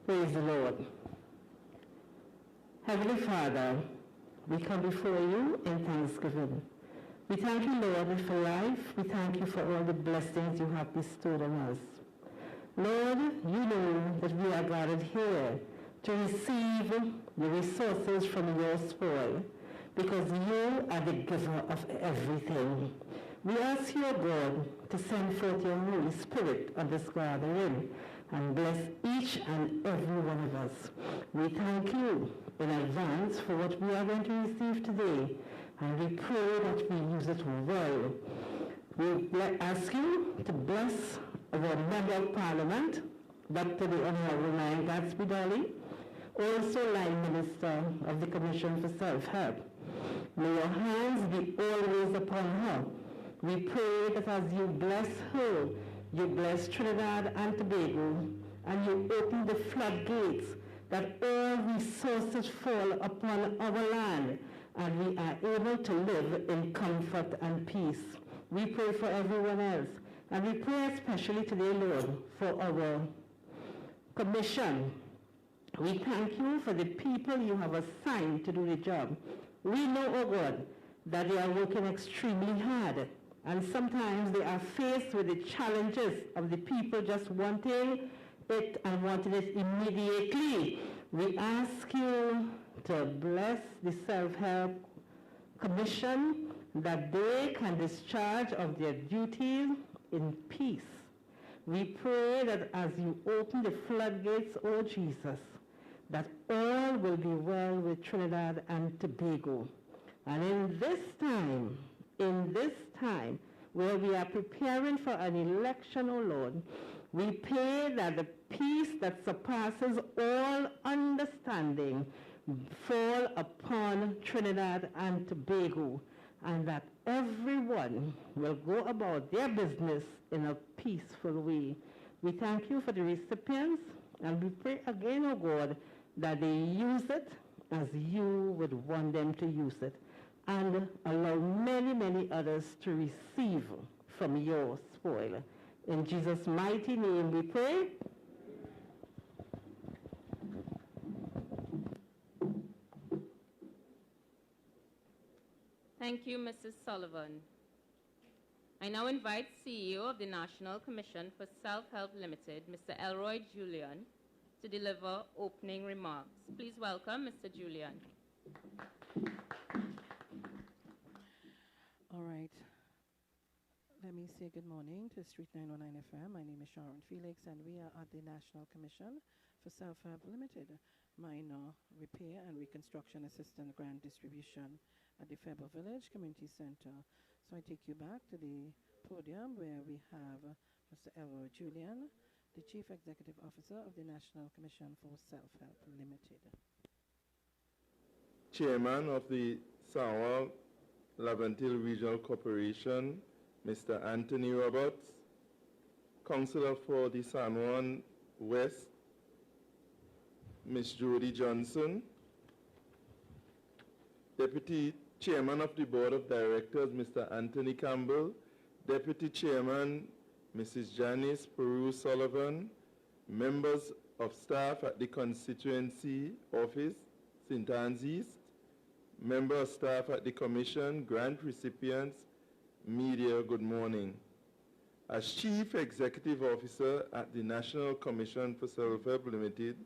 Praise the Lord. Heavenly Father, we come before you in thanksgiving. We thank you, Lord, for life. We thank you for all the blessings you have bestowed on us. Lord, you know that we are gathered here to receive the resources from your spoil, because you are the giver of everything. We ask you, God, to send forth your Holy Spirit on this gathering and bless each and every one of us. We thank you in advance for what we are going to receive today, and we pray that we use it well. We ask you to bless our Member of Parliament, Dr. the Honorable Lion Gatsby-Dolly, also Line Minister of the Commission for Self-Help. May your hands be always upon her. We pray that as you bless her, you bless Trinidad and Tobago, and you open the floodgates, that all resources fall upon our land, and we are able to live in comfort and peace. We pray for everyone else, and we pray especially today, Lord, for our commission. We thank you for the people you have assigned to do the job. We know, oh God, that they are working extremely hard, and sometimes they are faced with the challenges of the people just wanting it and wanting it immediately. We ask you to bless the Self-Help Commission, that they can discharge of their duties in peace. We pray that as you open the floodgates, oh Jesus, that all will be well with Trinidad and Tobago. And in this time where we are preparing for an election, oh Lord, we pray that the peace that surpasses all understanding fall upon Trinidad and Tobago, and that everyone will go about their business in a peaceful way. We thank you for the recipients, and we pray again, oh God, that they use it as you would want them to use it, and allow many, many others to receive from your spoil. In Jesus' mighty name we pray. Thank you, Mrs. Sullivan. I now invite CEO of the National Commission for Self-Help Limited, Mr. Elroy Julian, to deliver opening remarks. Please welcome Mr. Julian. All right. Let me say good morning to Street 919 FM. My name is Sharon Felix, and we are at the National Commission for Self-Help Limited, minor repair and reconstruction assistant grant distribution at the Febo Village Community Center. So I take you back to the podium where we have Mr. Iwer Julian, the Chief Executive Officer of the National Commission for Self-Help Limited. Chairman of the Sawa Laventille Regional Corporation, Mr. Anthony Roberts, Councillor for the San Juan West, Ms. Jody Johnson, Deputy Chairman of the Board of Directors, Mr. Anthony Campbell, Deputy Chairman, Mrs. Janice Peru Sullivan, members of staff at the Constituency Office, St. Anne's East, member of staff at the Commission, grant recipients, media, good morning. As Chief Executive Officer at the National Commission for Self-Help Limited,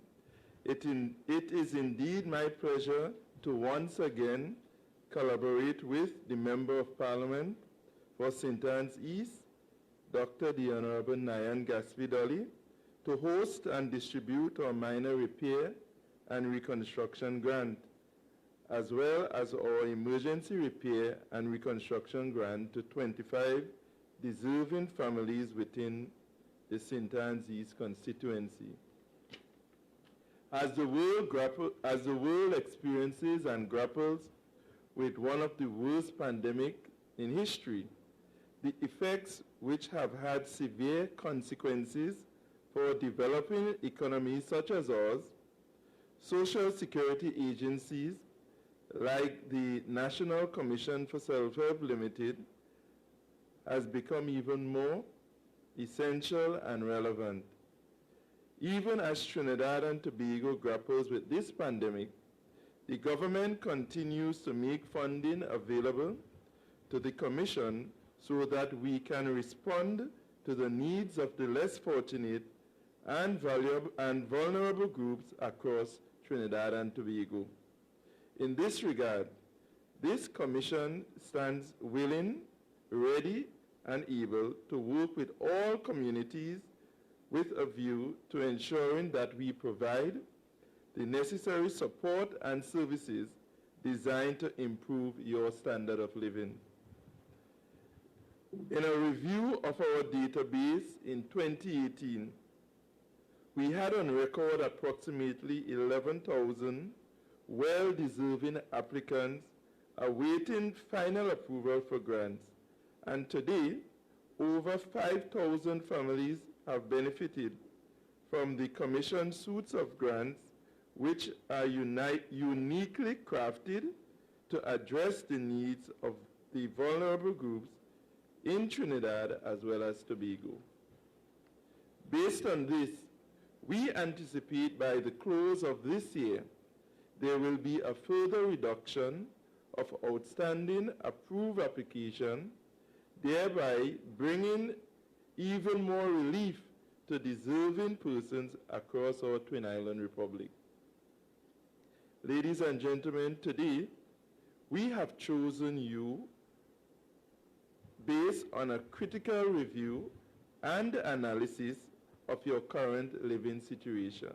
it is indeed my pleasure to once again collaborate with the Member of Parliament for St. Anne's East, Dr. the Honorable Nyan Gatsby-Dolly, to host and distribute our minor repair and reconstruction grant, as well as our emergency repair and reconstruction grant to 25 deserving families within the St. Anne's East constituency. As the world experiences and grapples with one of the worst pandemics in history, the effects which have had severe consequences for developing economies such as ours, social security agencies like the National Commission for Self-Help Limited has become even more essential and relevant. Even as Trinidad and Tobago grapples with this pandemic, the government continues to make funding available to the Commission so that we can respond to the needs of the less fortunate and vulnerable groups across Trinidad and Tobago. In this regard, this Commission stands willing, ready, and able to work with all communities with a view to ensuring that we provide the necessary support and services designed to improve your standard of living. In a review of our database in 2018, we had on record approximately 11,000 well-deserving applicants awaiting final approval for grants. And today, over 5,000 families have benefited from the Commission suites of grants, which are uniquely crafted to address the needs of the vulnerable groups in Trinidad as well as Tobago. Based on this, we anticipate by the close of this year, there will be a further reduction of outstanding approved applications, thereby bringing even more relief to deserving persons across our Twin Island Republic. Ladies and gentlemen, today we have chosen you based on a critical review and analysis of your current living situation.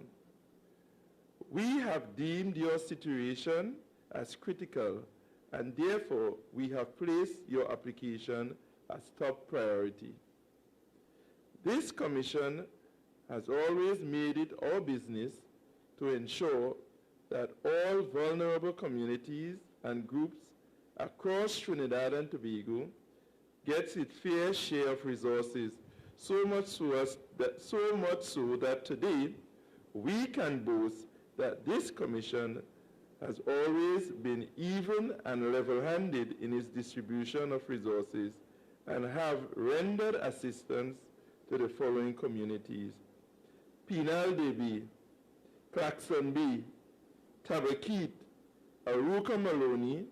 We have deemed your situation as critical, and therefore we have placed your application as top priority. This Commission has always made it our business to ensure that all vulnerable communities and groups across Trinidad and Tobago gets its fair share of resources, so much so that today we can boast that this Commission has always been even and level-handed in its distribution of resources and have rendered assistance to the following communities: Penal Deby, Claxon B, Tabaquite, Aruca Maloney,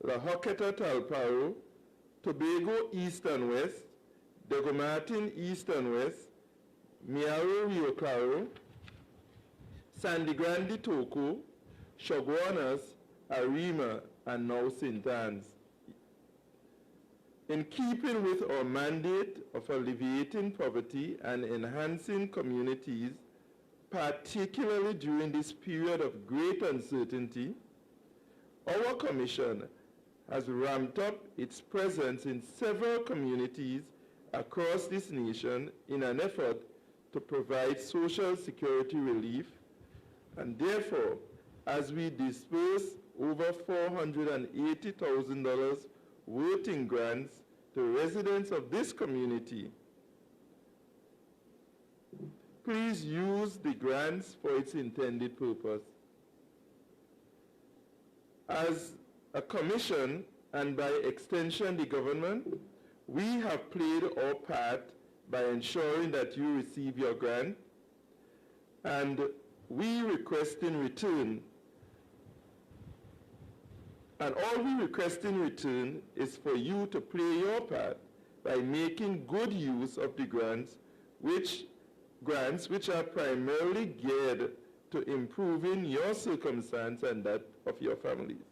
La Hoqueta Talparo, Tobago East and West, Degomartin East and West, Miaro Rio Claro, Sandy Grande Toco, Shoguanas, Arima, and now St. Anne's. In keeping with our mandate of alleviating poverty and enhancing communities, particularly during this period of great uncertainty, our Commission has ramped up its presence in several communities across this nation in an effort to provide social security relief, and therefore, as we disperse over $480,000 worth in grants to residents of this community, please use the grants for its intended purpose. As a Commission, and by extension the government, we have played our part by ensuring that you receive your grant, and we request in return, and all we request in return is for you to play your part by making good use of the grants which are primarily geared to improving your circumstance and that of your families.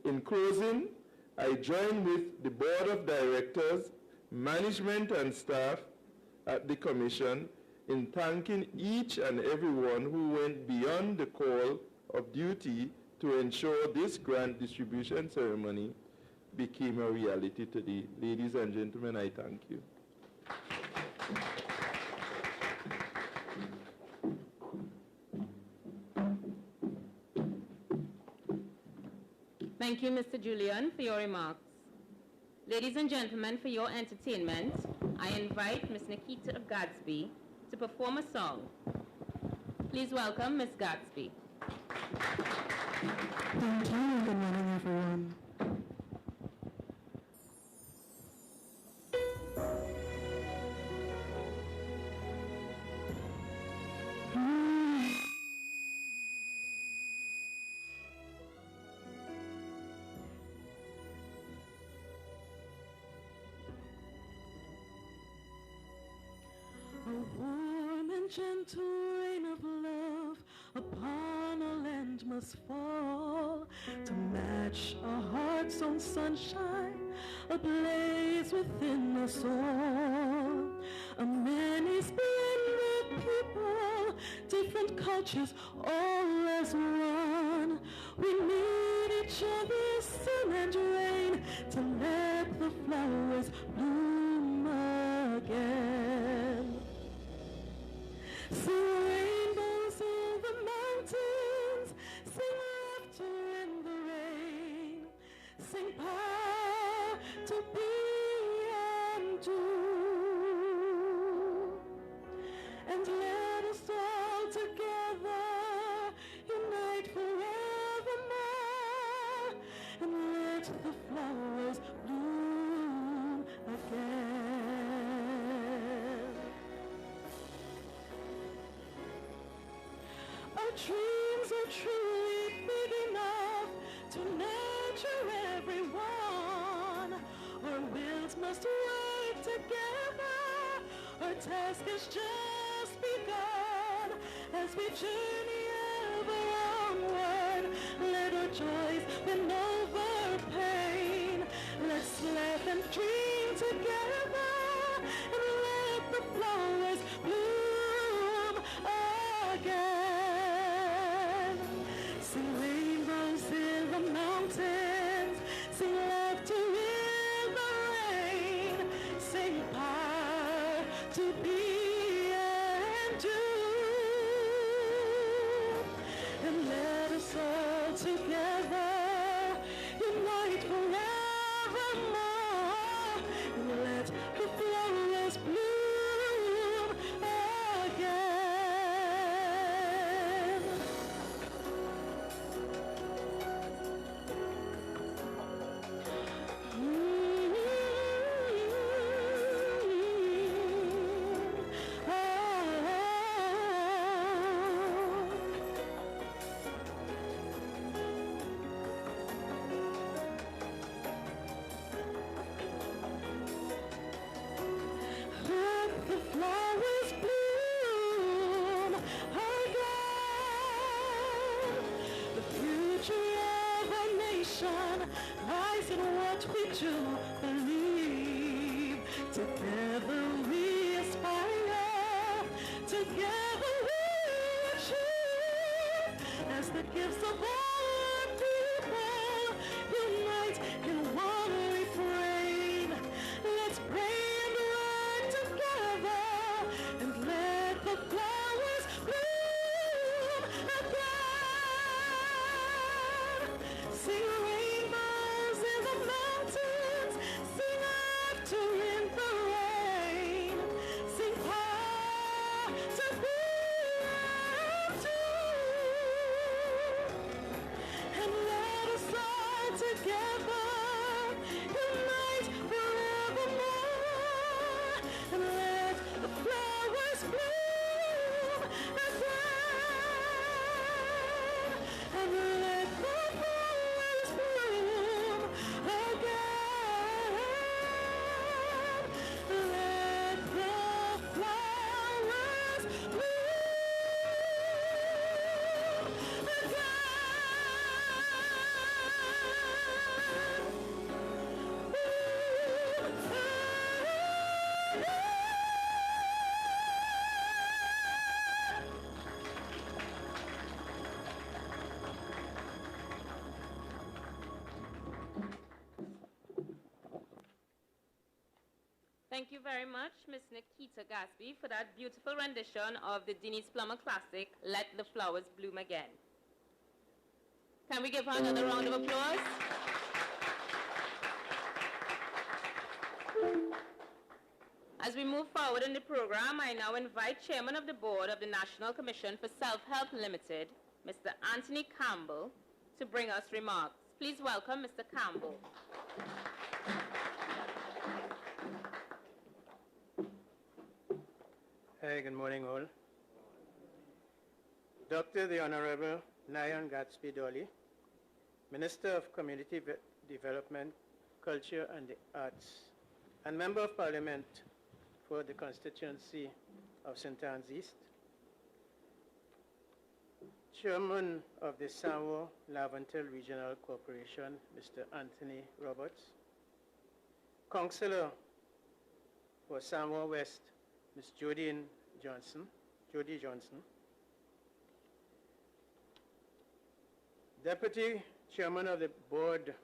In closing, I join with the Board of Directors, management and staff at the Commission in thanking each and everyone who went beyond the call of duty to ensure this grant distribution ceremony became a reality today. Ladies and gentlemen, I thank you. Thank you, Mr. Julian, for your remarks. Ladies and gentlemen, for your entertainment, I invite Ms. Nikita Gadsby to perform a song. Please welcome Ms. Gadsby. Thank you, and good morning, everyone. gentle rain of love upon our land must fall to match our heart's own sunshine, ablaze within us all. A man is blended people, different cultures, all as one. We need each other's sun and rain to let the flowers bloom again. Sing rainbows in the mountains, sing laughter in the rain, sing power to be and do. And let us all together unite forevermore, and let the flowers bloom again. Our dreams are truly big enough to nurture everyone. Our wills must work together. Our task is just begun. As we journey ever onward, let our joys win over pain. Let's laugh and dream together, and let the flowers bloom again. Sing rainbows in the mountains, sing laughter in the rain, sing power to be and do. And let us all together unite forevermore, and let the flowers bloom again. Let the flowers bloom again. The future of our nation lies in what we do believe. Together we aspire, together we achieve. As the gifts of our people unite in one refrain, let's pray and work together, and let the flowers bloom again. Sing rainbows in the mountains, sing laughter in the rain, sing power to be and do. And let us all together unite forevermore, and let the flowers bloom again. And let the flowers bloom again. Let the flowers bloom Thank you very much, Ms. Nikita Gasby, for that beautiful rendition of the Denise Plummer classic, Let the Flowers Bloom Again. Can we give her another round of applause? As we move forward in the program, I now invite Chairman of the Board of the National Commission for Self-Help Limited, Mr. Anthony Campbell, to bring us remarks. Please welcome Mr. Campbell. Hey, good morning all. Dr. the Honorable Nyan Gatsby Dolly, Minister of Community Development, Culture and the Arts, and Member of Parliament for the constituency of St. Anne's East, Chairman of the Sanwo Laventel Regional Corporation, Mr. Anthony Roberts, Councillor for Sanwo West, Ms. Jody Johnson, Deputy Chairman of the Board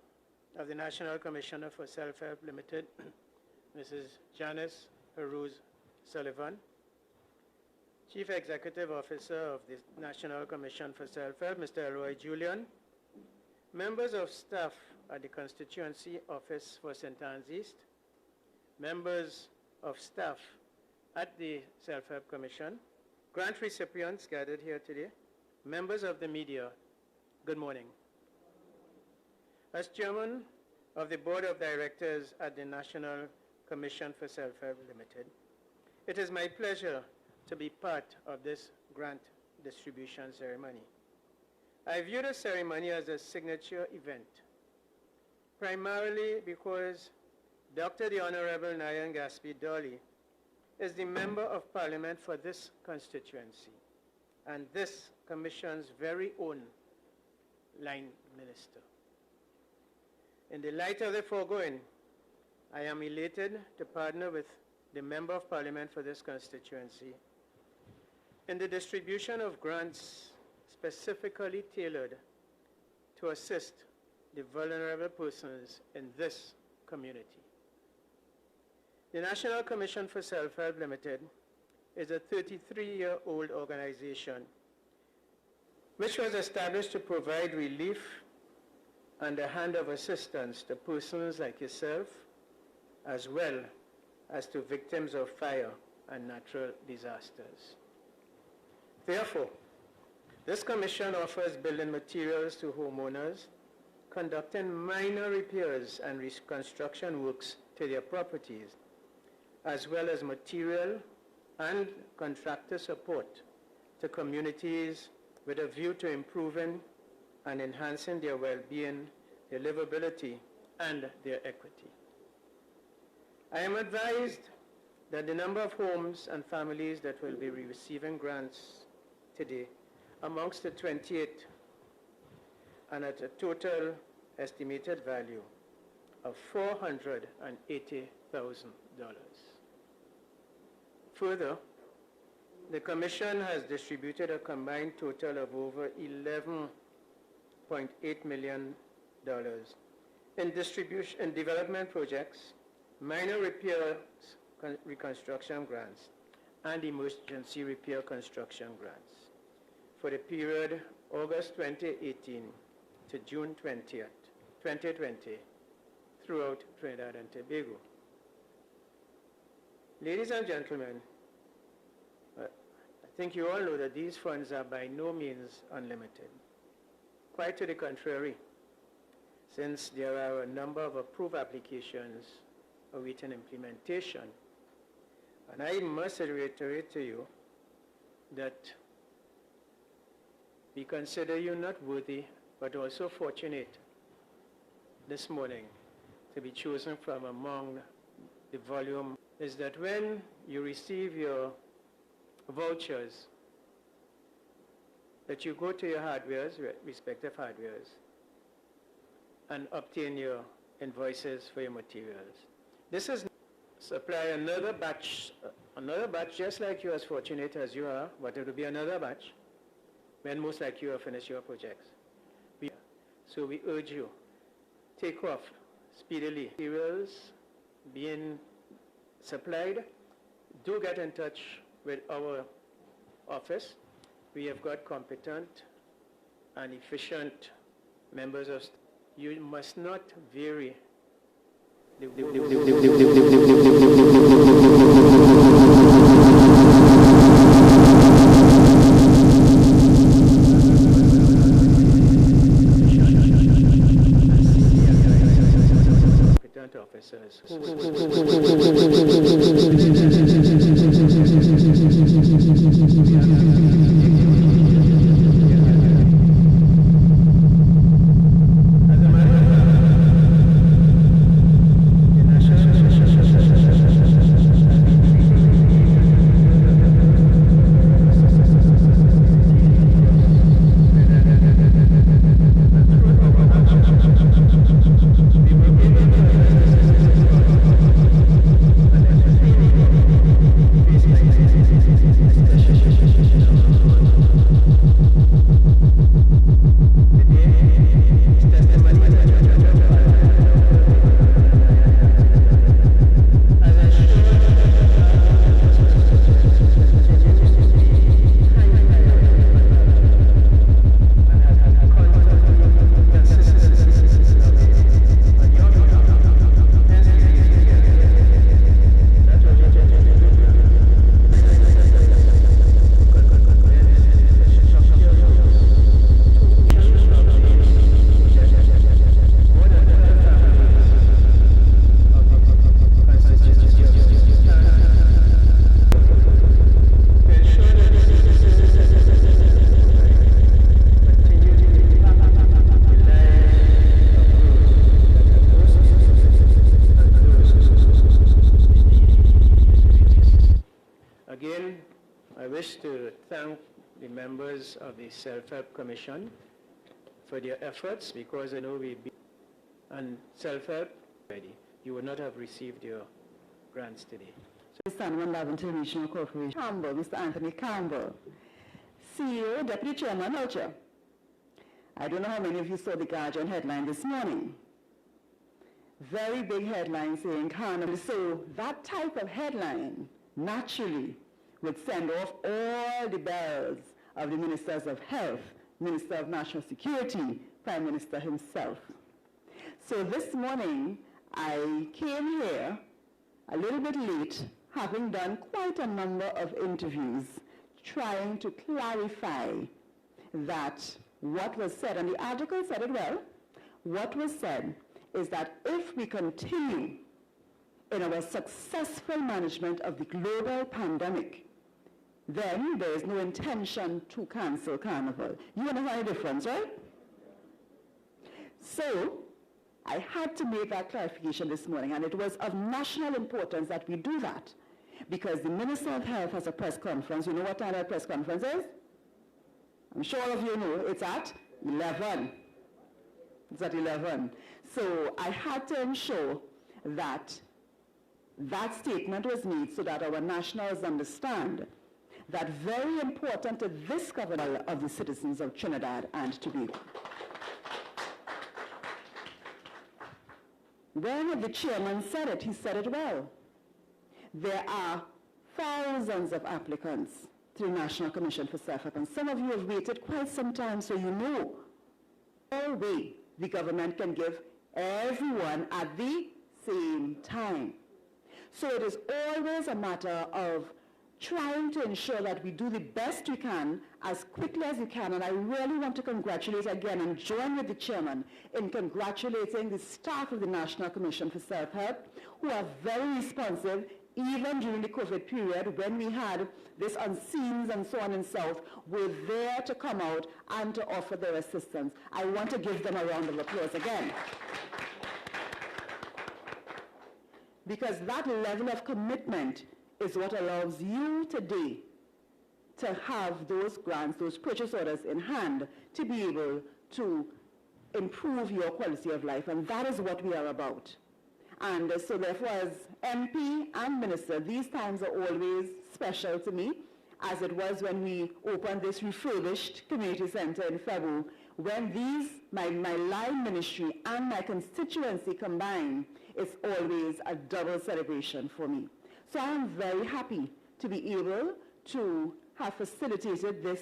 of the National Commissioner for Self-Help Limited, Mrs. Janice Peruse Sullivan, Chief Executive Officer of the National Commission for Self-Help, Mr. Elroy Julian, members of staff at the Constituency Office for St. Anne's East, members of staff at the Self-Help Commission, grant recipients gathered here today, members of the media, good morning. As Chairman of the Board of Directors at the National Commission for Self-Help Limited, it is my pleasure to be part of this grant distribution ceremony. I view the ceremony as a signature event, primarily because Dr. the Honorable Nyan Gatsby Dolly is the Member of Parliament for this constituency and this Commission's very own line minister. In the light of the foregoing, I am elated to partner with the Member of Parliament for this constituency in the distribution of grants specifically tailored to assist the vulnerable persons in this community. The National Commission for Self-Help Limited is a 33-year-old organization which was established to provide relief and a hand of assistance to persons like yourself, as well as to victims of fire and natural disasters. Therefore, this commission offers building materials to homeowners, conducting minor repairs and reconstruction works to their properties, as well as material and contractor support to communities with a view to improving and enhancing their well-being, their livability, and their equity. I am advised that the number of homes and families that will be receiving grants today amongst the 28 and at a total estimated value of $480,000. Further, the Commission has distributed a combined total of over $11.8 million in development projects, minor repairs, reconstruction grants, and emergency repair construction grants for the period August 2018 to June 20th, 2020 throughout Trinidad and Tobago. Ladies and gentlemen, I think you all know that these funds are by no means unlimited. Quite to the contrary, since there are a number of approved applications awaiting implementation. And I must reiterate to you that we consider you not worthy, but also fortunate this morning to be chosen from among the volume, is that when you receive your vouchers, that you go to your respective hardwares, and obtain your invoices for your materials. This is supply another batch just like you, as fortunate as you are, but it will be another batch when most like you have finished your projects. So we urge you, take off speedily. Materials being supplied, do get in touch with our office. We have got competent and efficient members of staff. You must not vary competent officers. As a matter of fact, to thank the members of the Self-Help Commission for their efforts, because I know we've been on self-help already. You would not have received your grants today. San Juan Lavington Regional Corporation. Campbell, Mr. Anthony Campbell, CEO, Deputy Chairman, Ultra. I don't know how many of you saw the Guardian headline this morning. Very big headline saying carnival. So that type of headline naturally would send off all the bells of the Ministers of Health, Minister of National Security, Prime Minister himself. So this morning, I came here a little bit late, having done quite a number of interviews, trying to clarify that what was said, and the article said it well, what was said is that if we continue in our successful management of the global pandemic, then there is no intention to cancel Carnival. You understand the difference, right? So, I had to make that clarification this morning, and it was of national importance that we do that, because the Minister of Health has a press conference. You know what time that press conference is? I'm sure all of you know. It's at 11. It's at 11. So I had to ensure that that statement was made so that our nationals understand that very important to this government of the citizens of Trinidad and Tobago. When the chairman said it, he said it well. There are thousands of applicants to the National Commission for Self-Help, and some of you have waited quite some time, so you know no way the government can give everyone at the same time. So it is always a matter of trying to ensure that we do the best we can as quickly as we can, and I really want to congratulate again and join with the chairman in congratulating the staff of the National Commission for Self-Help, who are very responsive even during the COVID period when we had this on scenes and so on and south, were there to come out and to offer their assistance. I want to give them a round of applause again. Because that level of commitment is what allows you today to have those grants, those purchase orders in hand, to be able to improve your quality of life, and that is what we are about. And so therefore, as MP and Minister, these times are always special to me, as it was when we opened this refurbished community center in February, when my line ministry and my constituency combine, it's always a double celebration for me. So I am very happy to be able to have facilitated this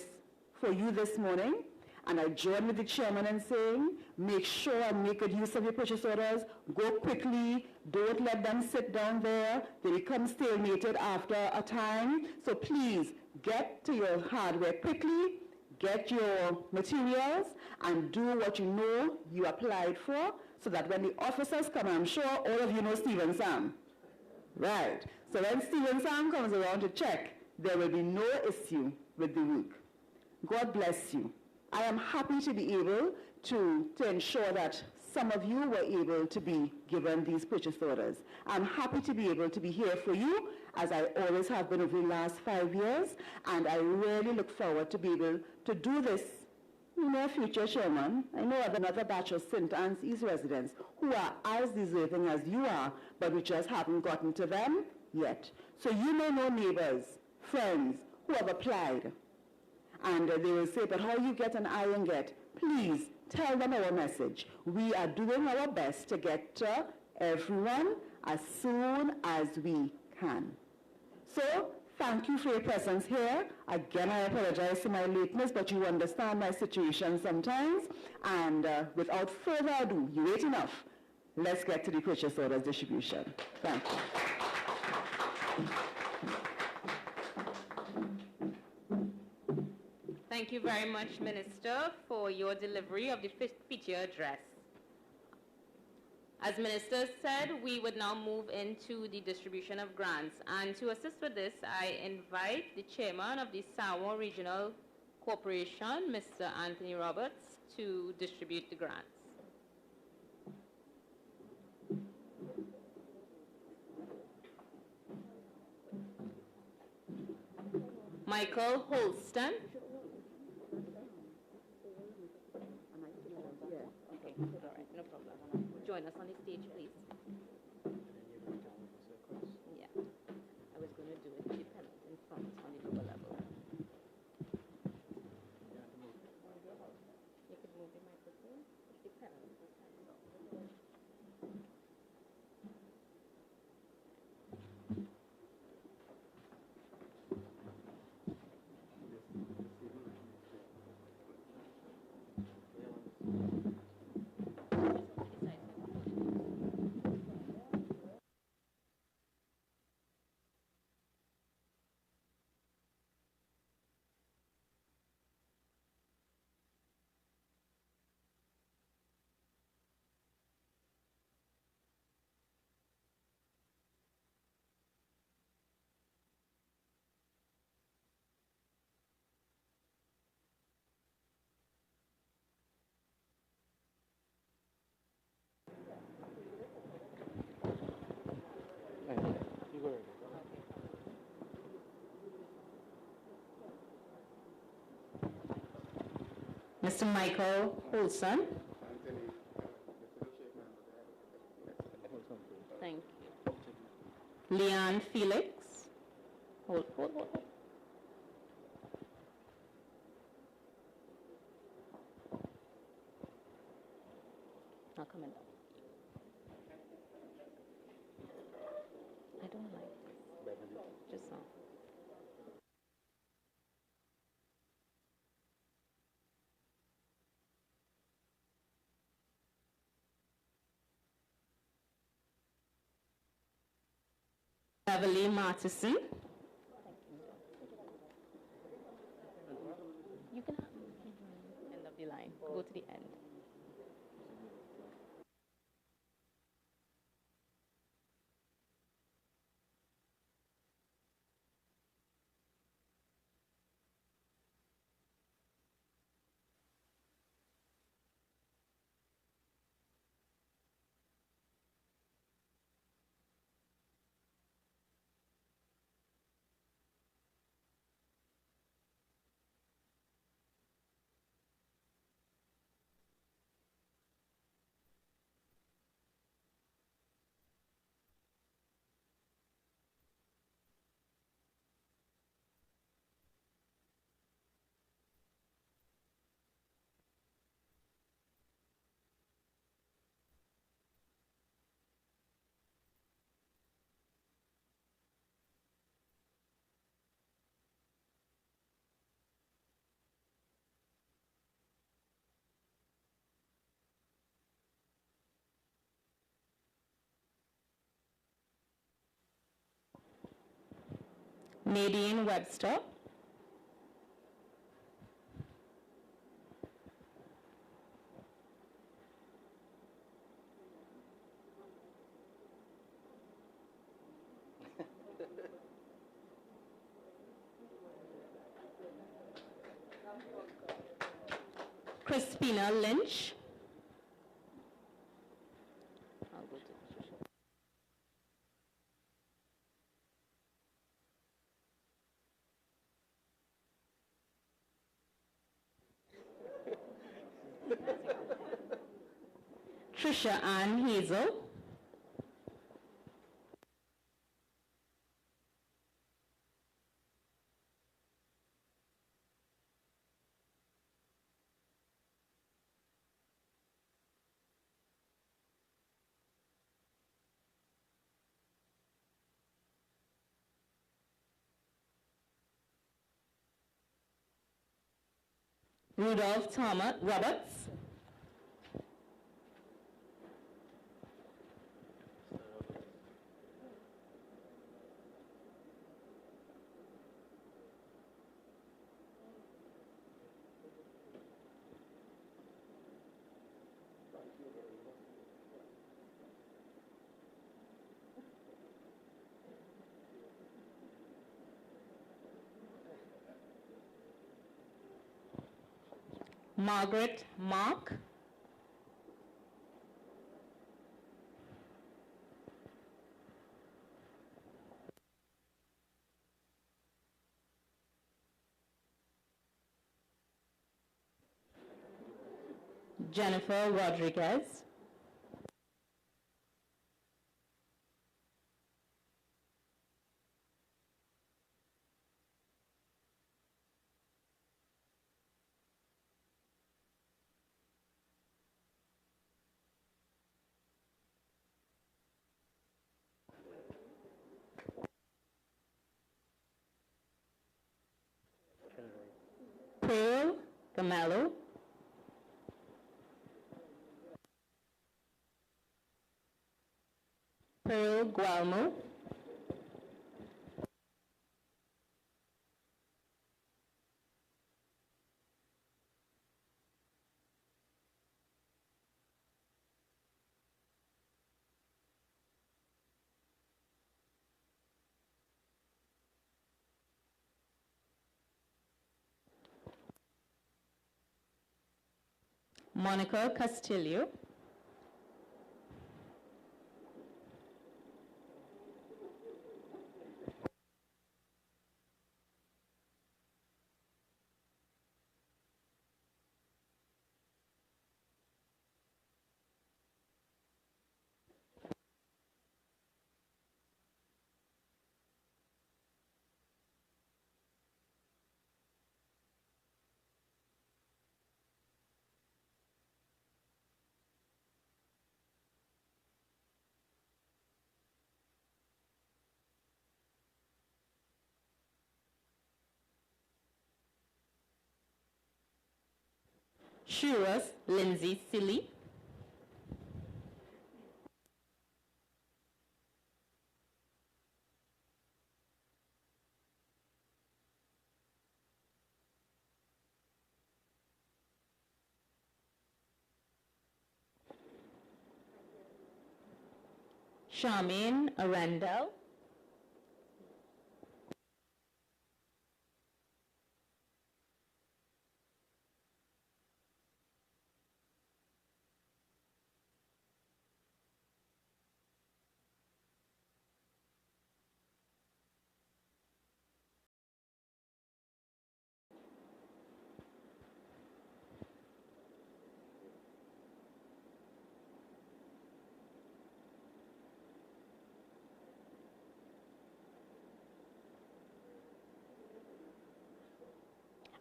for you this morning. And I join with the chairman in saying, make sure and make good use of your purchase orders. Go quickly. Don't let them sit down there. They become stalemated after a time. So please get to your hardware quickly, get your materials, and do what you know you applied for, so that when the officers come, I'm sure all of you know Stephen Sam. Right. So when Stephen Sam comes around to check, there will be no issue with the work. God bless you. I am happy to be able to ensure that some of you were able to be given these purchase orders. I'm happy to be able to be here for you, as I always have been over the last 5 years, and I really look forward to be able to do this in the future, Chairman. I know of another batch of St. Anne's East residents who are as deserving as you are, but we just haven't gotten to them yet. So you may know neighbors, friends who have applied, and they will say, but how you get an iron get? Please tell them our message. We are doing our best to get to everyone as soon as we can. So thank you for your presence here. Again, I apologize for my lateness, but you understand my situation sometimes. And without further ado, you wait enough. Let's get to the purchase orders distribution. Thank you. Thank you very much, Minister, for your delivery of the feature address. As Minister said, we would now move into the distribution of grants. And to assist with this, I invite the Chairman of the San Juan Regional Corporation, Mr. Anthony Roberts, to distribute the grants. Michael Holston. Okay, all right, no problem. Join us on the stage, please. Yeah, I was going to do it independent in front on the lower level. You could move the microphone. It's dependent. Mr. Michael Holson. Thank you. Leanne Felix. Hold. Not coming down. I don't like this. Just now. Beverly Martison. You can have end of the line. Go to the end. Nadine Webster. Crispina Lynch. I'll go to Patricia. Trisha Ann Hazel. Rudolph Thomas Roberts. Margaret Mark. Jennifer Rodriguez. Pearl Camelo. Pearl Gualmo. Monica Castillo. Shuras Lindsay Silly. Charmaine Arundel.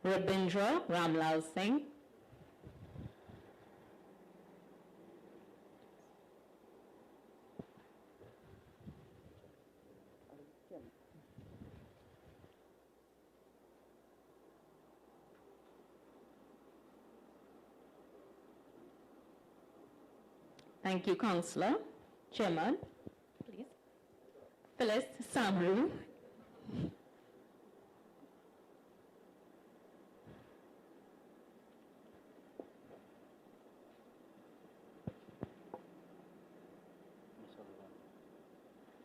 Rabindra Ramlal Singh. Thank you, Councillor. Chairman, please. Phyllis Samru.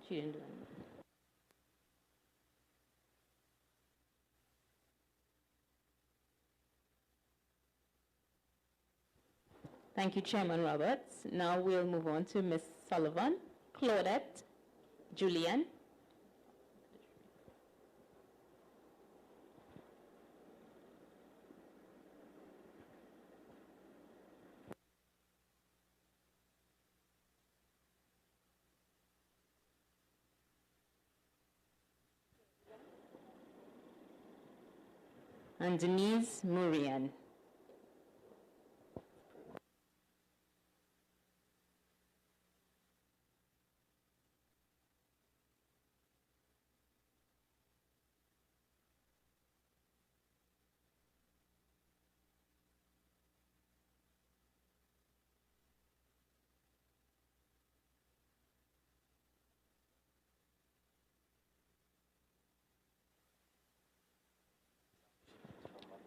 She didn't do anything. Thank you, Chairman Roberts. Now we'll move on to Ms. Sullivan, Claudette, Julian. And Denise Murian.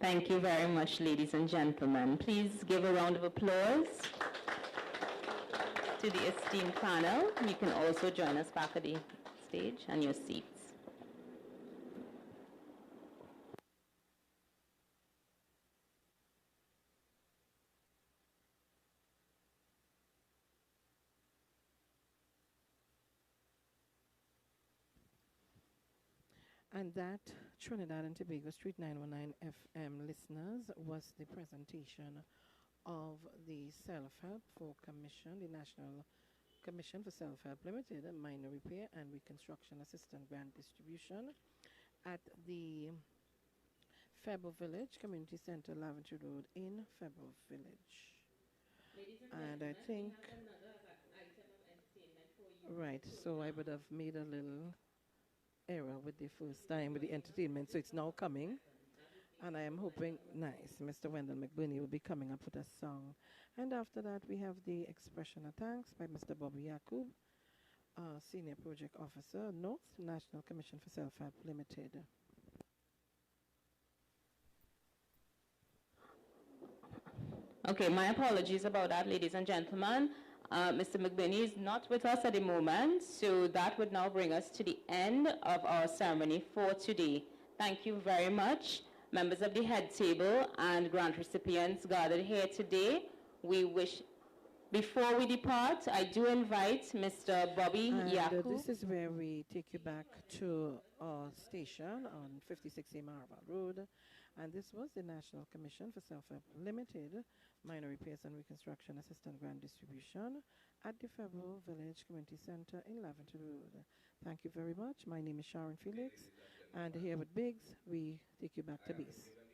Thank you very much, ladies and gentlemen. Please give a round of applause to the esteemed panel. You can also join us back at the stage and your seats. And that, Trinidad and Tobago Street 919 FM listeners, was the presentation of the Self-Help for Commission, the National Commission for Self-Help Limited, minor repair and reconstruction assistant grant distribution at the Febo Village Community Center, Laventry Road in Febo Village. Ladies And gentlemen, I think, we have another item of entertainment for you. right, so I would have made a little error with the first time with the entertainment, so it's now coming. And I am hoping, nice, Mr. Wendell McBurney will be coming up with a song. And after that, we have the expression of thanks by Mr. Bobby Yakub, Senior Project Officer, North National Commission for Self-Help Limited. Okay, my apologies about that, ladies and gentlemen. Mr. McBurney is not with us at the moment, so that would now bring us to the end of our ceremony for today. Thank you very much, members of the head table and grant recipients gathered here today. Before we depart, I do invite Mr. Bobby Yakub. This is where we take you back to our station on 56A Marval Road. And this was the National Commission for Self-Help Limited, minor repairs and reconstruction assistant grant distribution at the Febo Village Community Center in Laventry Road. Thank you very much. My name is Sharon Felix, and here with Biggs, we take you back to base.